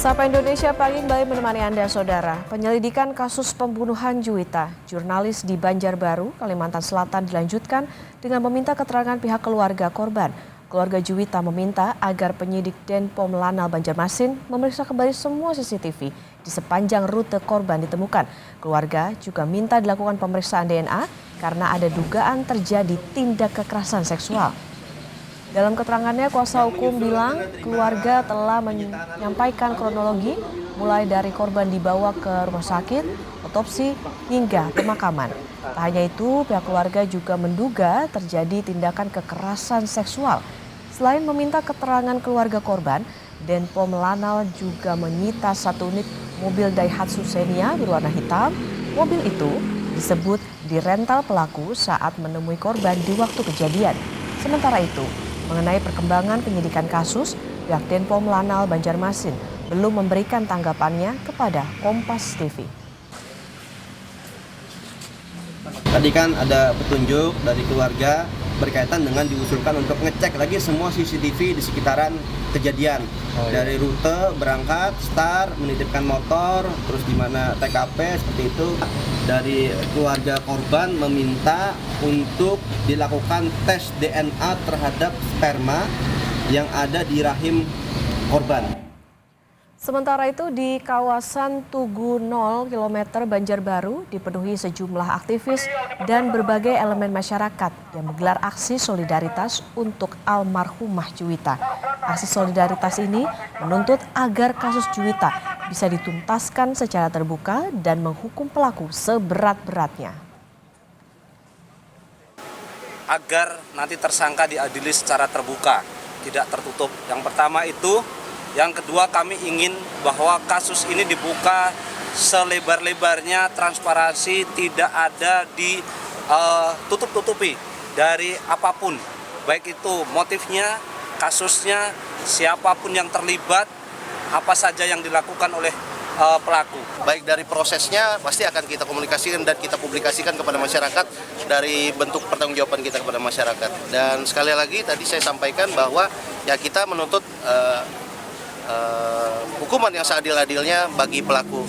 Sapa Indonesia pagi kembali menemani Anda, Saudara. Penyelidikan kasus pembunuhan Juwita, jurnalis di Banjarbaru, Kalimantan Selatan dilanjutkan dengan meminta keterangan pihak keluarga korban. Keluarga Juwita meminta agar penyidik Denpom Lanal Banjarmasin memeriksa kembali semua CCTV di sepanjang rute korban ditemukan. Keluarga juga minta dilakukan pemeriksaan DNA karena ada dugaan terjadi tindak kekerasan seksual. Dalam keterangannya, kuasa hukum bilang keluarga telah menyampaikan kronologi mulai dari korban dibawa ke rumah sakit, otopsi, hingga pemakaman. Tak hanya itu, pihak keluarga juga menduga terjadi tindakan kekerasan seksual. Selain meminta keterangan keluarga korban, Denpom Lanal juga menyita 1 unit mobil Daihatsu Xenia berwarna hitam. Mobil itu disebut dirental pelaku saat menemui korban di waktu kejadian. Sementara itu, mengenai perkembangan penyidikan kasus, pihak Denpom Lanal Banjarmasin belum memberikan tanggapannya kepada Kompas TV. Tadi kan ada petunjuk dari keluarga berkaitan dengan diusulkan untuk ngecek lagi semua CCTV di sekitaran kejadian. Dari rute berangkat, start, menitipkan motor, terus di mana TKP seperti itu. Dari keluarga korban meminta untuk dilakukan tes DNA terhadap sperma yang ada di rahim korban. Sementara itu di kawasan Tugu 0 km Banjarbaru dipenuhi sejumlah aktivis dan berbagai elemen masyarakat yang menggelar aksi solidaritas untuk almarhumah Juwita. Aksi solidaritas ini menuntut agar kasus Juwita bisa dituntaskan secara terbuka dan menghukum pelaku seberat-beratnya. Agar nanti tersangka diadili secara terbuka, tidak tertutup. Yang pertama itu. Yang kedua, kami ingin bahwa kasus ini dibuka selebar-lebarnya, transparansi, tidak ada ditutup-tutupi dari apapun. Baik itu motifnya, kasusnya, siapapun yang terlibat, apa saja yang dilakukan oleh pelaku. Baik dari prosesnya pasti akan kita komunikasikan dan kita publikasikan kepada masyarakat dari bentuk pertanggungjawaban kita kepada masyarakat. Dan sekali lagi tadi saya sampaikan bahwa ya kita menuntut hukuman yang seadil-adilnya bagi pelaku.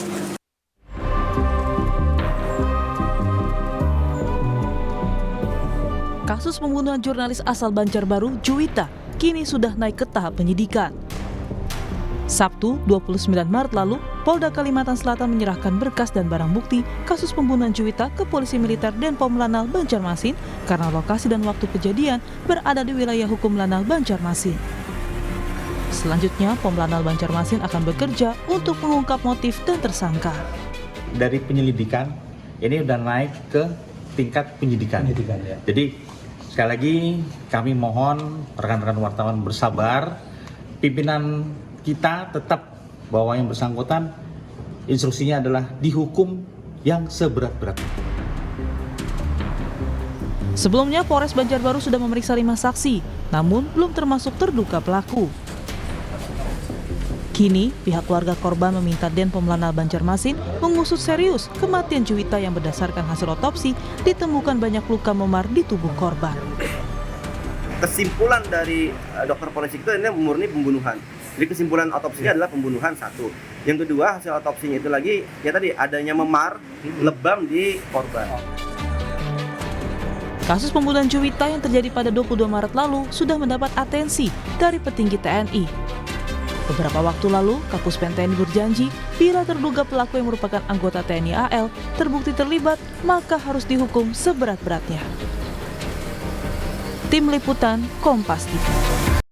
Kasus pembunuhan jurnalis asal Banjarbaru, Juwita, kini sudah naik ke tahap penyidikan. Sabtu, 29 Maret lalu, Polda Kalimantan Selatan menyerahkan berkas dan barang bukti kasus pembunuhan Juwita ke Polisi Militer Denpom Lanal Banjarmasin karena lokasi dan waktu kejadian berada di wilayah hukum Lanal Banjarmasin. Selanjutnya, Pom Lanal Banjarmasin akan bekerja untuk mengungkap motif dan tersangka. Dari penyelidikan, ini sudah naik ke tingkat penyidikan. Ya. Jadi, sekali lagi kami mohon rekan-rekan wartawan bersabar. Pimpinan kita tetap bahwa yang bersangkutan instruksinya adalah dihukum yang seberat-beratnya. Sebelumnya, Polres Banjarbaru sudah memeriksa 5 saksi, namun belum termasuk terduga pelaku. Kini, pihak keluarga korban meminta Denpom Lanal Banjarmasin mengusut serius kematian Juwita yang berdasarkan hasil otopsi ditemukan banyak luka memar di tubuh korban. Kesimpulan dari dokter forensik itu ini murni pembunuhan. Jadi kesimpulan otopsinya adalah pembunuhan satu. Yang kedua, hasil otopsinya itu lagi ya tadi adanya memar lebam di korban. Kasus pembunuhan Juwita yang terjadi pada 22 Maret lalu sudah mendapat atensi dari petinggi TNI. Beberapa waktu lalu, Kapus Pen TNI berjanji bila terduga pelaku yang merupakan anggota TNI AL terbukti terlibat, maka harus dihukum seberat-beratnya. Tim Liputan Kompas TV.